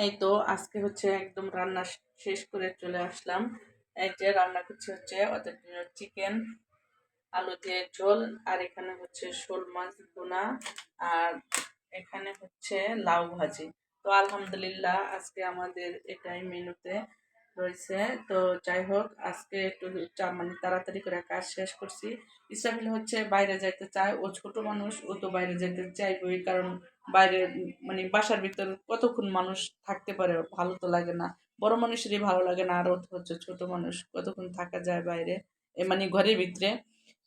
এই তো আজকে হচ্ছে একদম রান্না শেষ করে চলে আসলাম। এই যে রান্না করছি হচ্ছে ওদের জন্য চিকেন, আলু দিয়ে ঝোল, আর এখানে হচ্ছে শোল মাছ ভুনা, আর এখানে হচ্ছে লাউ ভাজি। তো আলহামদুলিল্লাহ আজকে আমাদের এটাই মেনুতে রয়েছে। তো যাই হোক, আজকে একটু মানে তাড়াতাড়ি করে কাজ শেষ করছি। ইসরাফিল হচ্ছে বাইরে যাইতে চায়, ও ছোট মানুষ, ও তো বাইরে যেতে চাইবই, কারণ বাইরে মানে বাসার ভিতর কতক্ষণ মানুষ থাকতে পারে, ভালো তো লাগে না। বড় মানুষেরই ভালো লাগে না, আর ও তো হচ্ছে ছোট মানুষ, কতক্ষণ থাকা যায় বাইরে, মানে ঘরের ভিতরে।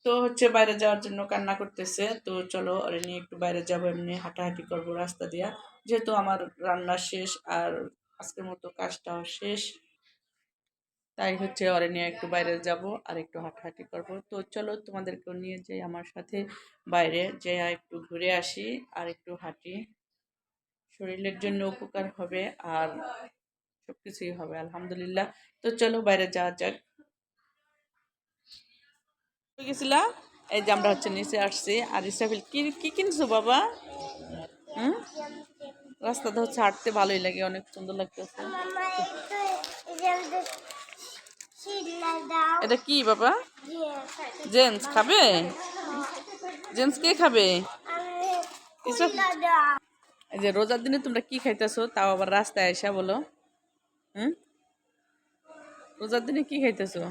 তো হচ্ছে বাইরে যাওয়ার জন্য কান্না করতেছে। তো চলো ওরে নিয়ে একটু বাইরে যাবো, এমনি হাঁটাহাঁটি করবো রাস্তা দিয়া, যেহেতু আমার রান্না শেষ আর আজকের মতো কাজটাও শেষ। তাই হচ্ছে ওরে নিয়ে একটু বাইরে যাব আর একটু হাঁটাহাঁটি করব। তো চলো তোমাদেরকেও নিয়ে যাই আমার সাথে বাইরে, যে একটু ঘুরে আসি আর একটু হাঁটি, শরীরের জন্য উপকার হবে আর সবকিছুই হবে আলহামদুলিল্লাহ। তো চলো বাইরে যাওয়া যাক। গেছিলা, এই যে আমরা হচ্ছে নিচে আসছি। আর ইসরাফিল কি কি কিনছো বাবা? হুম, রাস্তাটা হচ্ছে হাঁটতে ভালোই লাগে, অনেক সুন্দর লাগতেছে। এটা কি বাবা? জেন্টস খাবে? জেন্টস কে খাবে? এই যে রোজার দিনে তোমরা কি খাইতেছো, তাও আবার রাস্তায় আইসা বলো? হুম, রোজার দিনে কি খাইতেছো?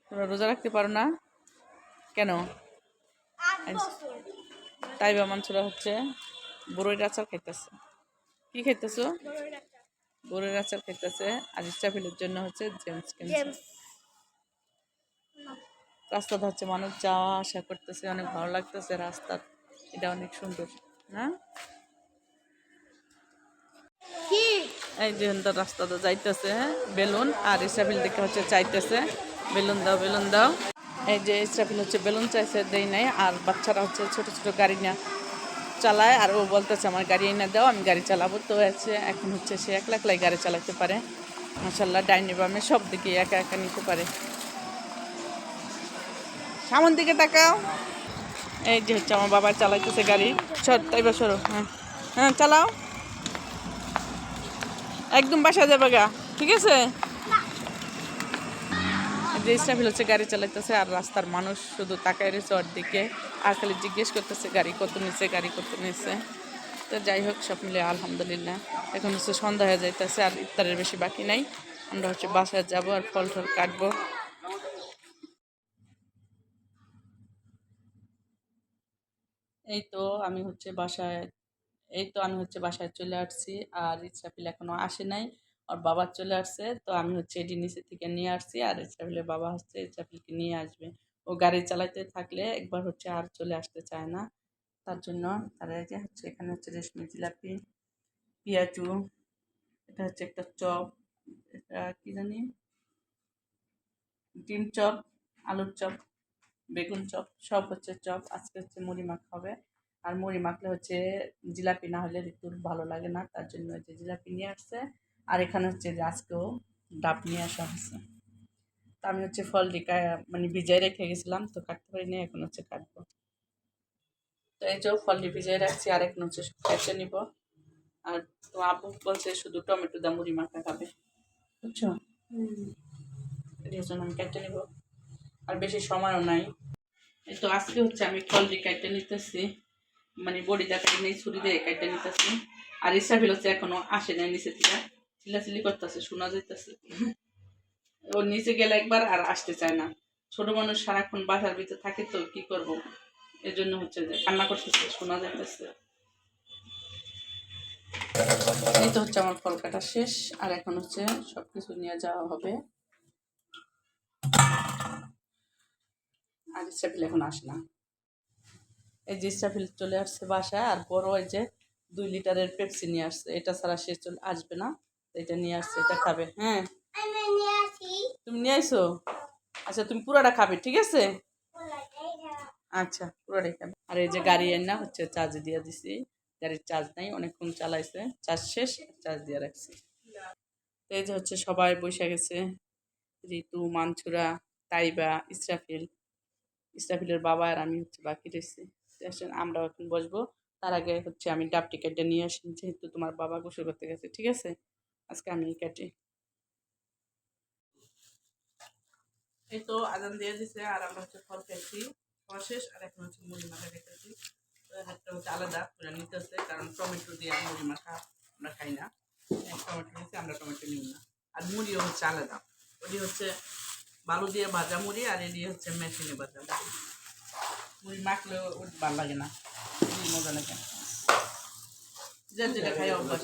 তোমরা রোজা রাখতে পারো না কেন? তাই বা মানসুরা হচ্ছে বড়ইর আচার খাইতেছে। কি খাইতেছো? বড়ইর আচার খাইতেছে। আর ইস্টাফিলের জন্য হচ্ছে জেমস কিনছে। রাস্তাটা হচ্ছে মানুষ যাওয়া আসা করতেছে, অনেক ভালো লাগতেছে রাস্তা, এটা অনেক সুন্দর না? এই যে রাস্তাটা যাইতেছে বেলুন, আর ইস্টাফিল দেখে হচ্ছে চাইতেছে বেলুন দাও বেলুন দাও। এই যে ইস্টাফিল হচ্ছে বেলুন চাইছে, দেই নাই। আর বাচ্চারা হচ্ছে ছোট ছোট গাড়ি নিয়ে চালায়, আর ও বলতেছে আমার গাড়ি এনে দাও, আমি গাড়ি চালাবো। তো হচ্ছে এখন হচ্ছে সে একলা একলাই গাড়ি চালাতে পারে, মাশাল্লাহ। ডাইনি বামে সব দিকে একা একা নিতে পারে। সামন দিকে তাকাও। এই যে হচ্ছে আমার বাবা চালাইতেছে গাড়ি। সর, তাই বা সরো। হ্যাঁ হ্যাঁ, চালাও, একদম বাসা যাবে গা, ঠিক আছে? যে ইসরাফিল হচ্ছে গাড়ি চালাইতেছে, আর রাস্তার মানুষ শুধু তাকায় রয়েছে ওর দিকে, আর খালি জিজ্ঞেস করতেছে গাড়ি কত নিচ্ছে, গাড়ি কত নিচ্ছে। তো যাই হোক, সব মিলে আলহামদুলিল্লাহ এখন হচ্ছে সন্ধ্যা হয়ে যাইতেছে, আর ইফতারের বেশি বাকি নাই। আমরা হচ্ছে বাসায় যাবো আর ফল টল কাটবো। এই তো আমি হচ্ছে বাসায় এই তো আমি হচ্ছে বাসায় চলে আসছি। আর ইসরাফিল এখনো আসে নাই, ওর বাবা চলে আসছে। তো আমি হচ্ছে এটি নিচে থেকে নিয়ে আসছি, আর ইসরাফিলের বাবা হচ্ছে ইসরাফিলকে নিয়ে আসবে। ও গাড়ি চালাতে থাকলে একবার হচ্ছে আর চলে আসতে চায় না, তার জন্য। তারা এই যে হচ্ছে এখানে হচ্ছে রেশমি জিলাপি, পেঁয়াজু, এটা হচ্ছে একটা চপ, এটা কি জানি, ডিম চপ, আলুর চপ, বেগুন চপ, সব হচ্ছে চপ। আজকে হচ্ছে মুড়ি মাখা হবে, আর মুড়ি মাখলে হচ্ছে জিলাপি না হলে ঋতুর ভালো লাগে না, তার জন্য হচ্ছে জিলাপি নিয়ে আসছে। আর এখানে হচ্ছে যে আজকেও ডাব নিয়ে আসা হয়েছে। তা আমি হচ্ছে ফলটি মানে ভিজাই রেখে গেছিলাম, তো কাটতে পারিনি, এখন হচ্ছে কাটবো। তো এই যে ফলটি ভিজাই রাখছি, আর এখন হচ্ছে কেটে নিব। আর তো আপু বলছে শুধু টমেটো দা মুড়ি মাখা খাবে, বুঝছো? এর জন্য আমি কেটে নিব, আর বেশি সময়ও নাই। এই তো আজকে হচ্ছে আমি ফলটি কেটে নিতেছি, মানে বড়িটা কেটে নেই, ছুরি দিয়ে কেটে নিতেছি। আর ইসরাফিল হচ্ছে এখনো আসে নাই নিচে থেকে, চিল্লাচিল্লি করতেছে, শোনা যাইতেছে। ও নিচে গেলে একবার আর আসতে চায় না, ছোট মানুষ সারাক্ষণ বাসার ভিতরে থাকে, তো কি করব, এর জন্য হচ্ছে যে কান্না করতেছে, শোনা যাইতেছে। এই তো হচ্ছে আমার ফল কাটা শেষ, আর এখন হচ্ছে সবকিছু নিয়ে যাওয়া হবে। আর ইসরাফিল এখন আসে না। এই যে ইসরাফিল চলে আসছে বাসায়, আর বড় এই যে 2 লিটারের পেপসি নিয়ে আসছে, এটা ছাড়া সে চলে আসবে না। তো এটা নিয়ে আসছে, এটা খাবে। হ্যাঁ, তুমি নিয়ে আইসো? আচ্ছা, তুমি পুরোটা খাবে, ঠিক আছে? আচ্ছা, পুরোটাই খাবে। আর এই যে গাড়ি এনে হচ্ছে চার্জ দিয়ে দিছি, গাড়ির চার্জ নাই, অনেকক্ষণ চালাইছে, চার্জ শেষ, চার্জ দিয়ে রাখছি। তো এই যে হচ্ছে সবাই বসে গেছে, ঋতু, মানছুরা, তাইবা, ইসরাফিল, ইসরাফিলের বাবা, আর আমি হচ্ছে বাকি রয়েছি। তো আসেন, আমরাও এখন বসবো। তার আগে হচ্ছে আমি ডাবটি কেটে নিয়ে আসি, যেহেতু তোমার বাবা গোসল করতে গেছে। ঠিক আছে, আজকে আমি কেটে। এই তো আজান দিয়ে দিছে, আর আমরা হচ্ছে ফল খাইছি, খাওয়া শেষ। আর এখন হচ্ছে মুড়ি মাখা খাইতেছি। একটা হচ্ছে আলাদা করে নিতেছে, কারণ টমেটো দিয়ে মুড়ি মাখা আমরা খাই না। টমেটো নিচ্ছি আমরা, টমেটো নিই না। আর মুড়িও হচ্ছে আলাদা, ওটি হচ্ছে বালু দিয়ে ভাজা মুড়ি, আর এটি হচ্ছে মেশিনে ভাজা মুড়ি। মুড়ি মাখলেও ভালো লাগে না, খুবই মজা লাগে। যে যেটা খাই অভ্যাস।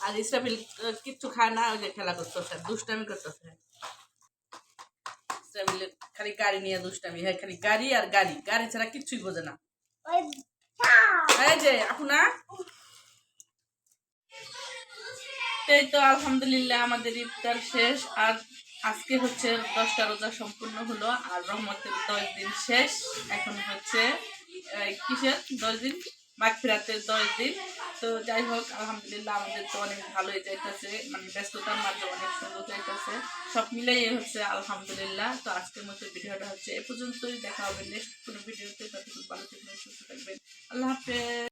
আর ইসরাফিল কিচ্ছু খায় না, ওই যে খেলা করতেছে, দুষ্টামি করতেছে। ইসরাফিল খালি গাড়ি নিয়ে দুষ্টামি, হ্যাঁ খালি গাড়ি আর গাড়ি, গাড়ি ছাড়া কিচ্ছুই বোঝে না। এই যে আপনা, এই তো আলহামদুলিল্লাহ আমাদের ইফতার শেষ। আর আজকে হচ্ছে 10টা রোজা সম্পূর্ণ হলো, আর রহমতের 10 দিন শেষ। এখন হচ্ছে কিসের 10 দিন, মাগফিরাতের 10 দিন। তো যাই হোক আলহামদুলিল্লাহ আমাদের তো অনেক ভালোই যাইতেছে, মানে ব্যস্ততার মাঝে অনেক সুন্দর যাইতেছে, সব মিলেই হচ্ছে আলহামদুলিল্লাহ। তো আজকের মতো ভিডিওটা হচ্ছে এ পর্যন্তই, দেখা হবে নেক্সট কোনো ভিডিওতে। ততক্ষণ ভালো থাকবেন, সুস্থ থাকবেন, আল্লাহ হাফেজ।